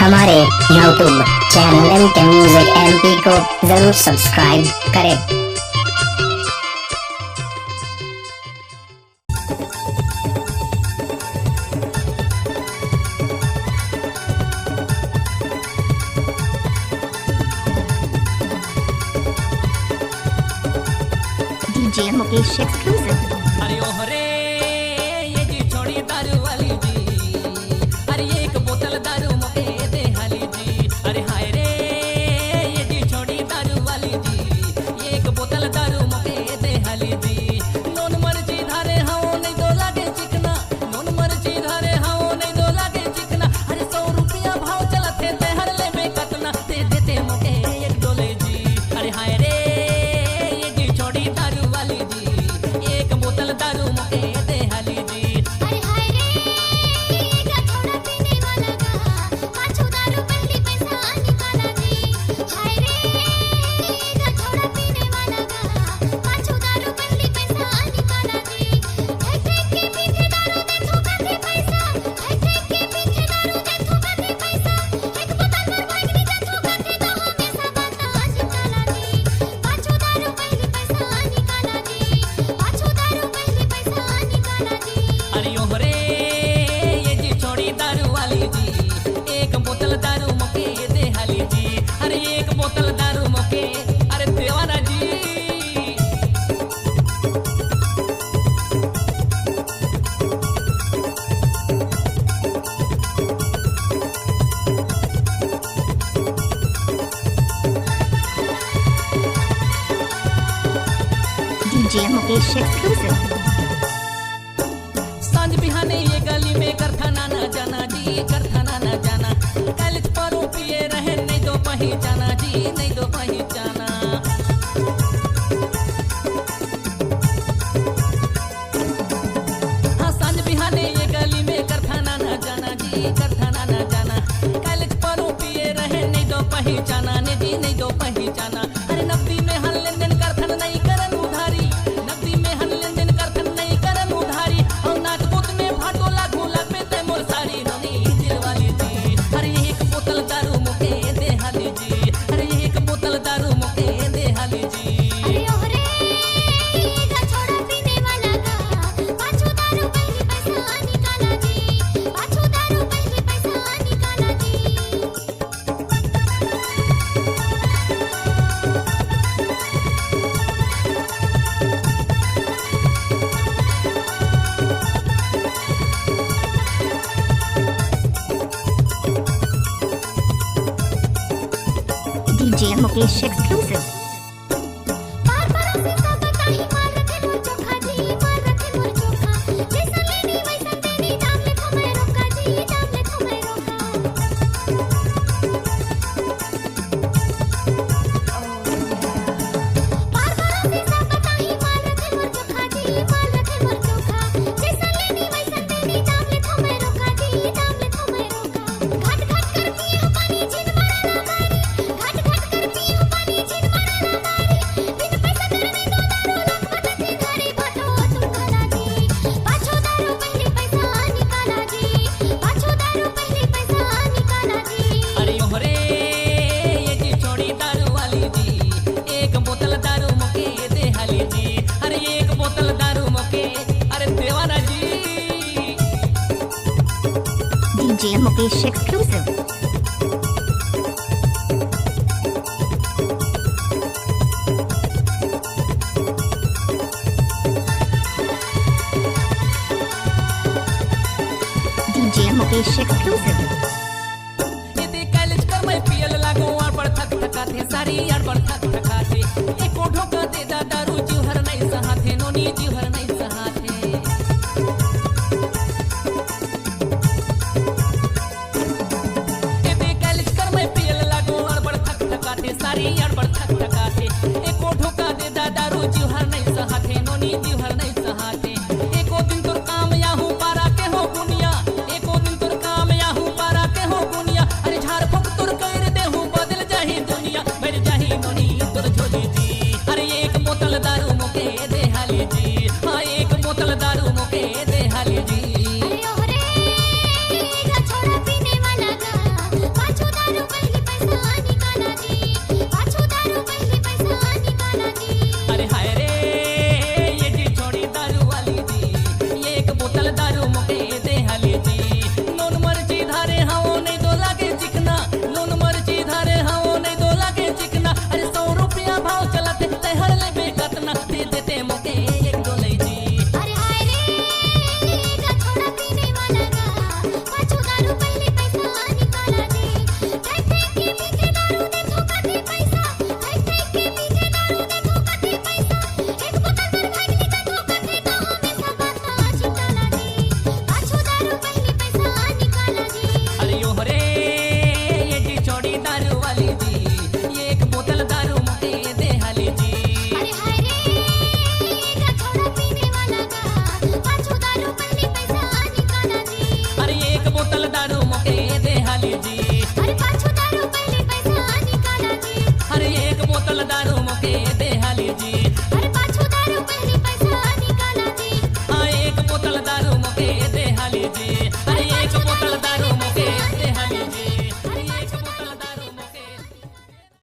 हमारे YouTube channel MK Music MP को जरूर सब्सक्राइब करें। DJ Mukesh exclusive. अरे ओहरे ये जी छोड़ी दारू वाली जी, अरे एक बोतल दारू मुके दे हाली जी। अरे हाय रे ये जी छोड़ी दारू वाली जी, एक बोतल दारू मुके दे हाली जी। नोन मर्जी धारे हाओ नहीं दो लागे चिकना, नोन मर्जी धारे हाओ नहीं दो लागे चिकना। अरे 100 रुपया भाव चलते ते हर ले में कतना दे देते मुके एक डोले जी। अरे हाय रे ये जी छोड़ी दारू वाली जी, एक बोतल दारू मुके दे हाली जी। अरे हाय रे का थोड़ा पीने वाला का पाछू दारू पहली पैसा निकाला जी। हाय रे का थोड़ा पीने वाला का पाछू दारू पहली पैसा निकाला जी। ठेके के पीछे दारू दे थोका दे पैसा, ठेके के पीछे दारू दे थोका दे पैसा। एक बोतल पर बाइक नी दे थोका दे तो हमेशा बात निकाला जी। पाछू दारू पहली पैसा निकाला जी, पाछू दारू पहली पैसा निकाला जी। अरे ओहरे ये जी छोड़ी दारू वाली जी, एक बोतल दारू मुके दे हाली जी। अरे एक बोतल दारू मुके, अरे देवाना जी। DJ Mukesh exclusive. सांझ बिहाने ये गली में करथाना न जाना जी, करथाना न जाना। कल परों पिए रहे नहीं दो पहचाना जी, नहीं दो पहचाना। हाँ सांझ बिहाने ये गली में करथाना न जाना जी, करथाना न जाना। कल परों पिए रहे नहीं दो पहचाना ने जी, नहीं दो पहचाना। अरे नकदी में हल लेन देन करथन नहीं करन उधारी, नकदी में हल लेन देन करथन नहीं करन उधारी। और नाटबुत में भाटो लागू लग पे मोर साड़ी नोनी दिल वाली जी। अरे एक बोतल दारू मुके दे हाली जी, अरे एक बोतल दारू मुके दे हाली जी। अरे ओहरे का छोड़ा पीने वाला का पाछू दारू पहली पैसा निकाला जी, पाछू दारू पहली पैसा निकाला जी। DJ Mukesh exclusive. पार पड़ोसी सब बताही मार रखे मोर चोखा जी, मार रखे मोर चोखा। जैसा लेनी वैसा देनी, दाम लिखो मैं रोका जी, दाम लिखो मैं रोका। पार पड़ोसी सब बताही मार रखे मोर चोखा जी, मार रखे मोर चोखा। जैसा लेनी वैसा देनी, दाम लिखो मैं रोका जी, दाम लिखो मैं रोका। घाट घाट कर पिए हो पानी जिन बड़ा ना मारी, घाट घाट कर पिए हो पानी जिन बड़ा ना मारी। बिन पैसा करने दो दारू लोग बटती धारी बाटो तुम खाला जी। पाछो दारू पहली पैसा निकाला जी, पाछो दारू पहली पैसा निकाला जी। अरे ओहरे ये जी छोड़ी दारू वाली जी, एक बोतल दारू मुके दे हाली जी। अरे एक बोतल दारू मुके, अरे देवाना जी। DJ Mukesh exclusive. DJ Mukesh exclusive. ये दे कॉलेज कर मैं पियल लागो और पर थक थका थे सारी यार पर थक थका थे। एक ओठो का दे दा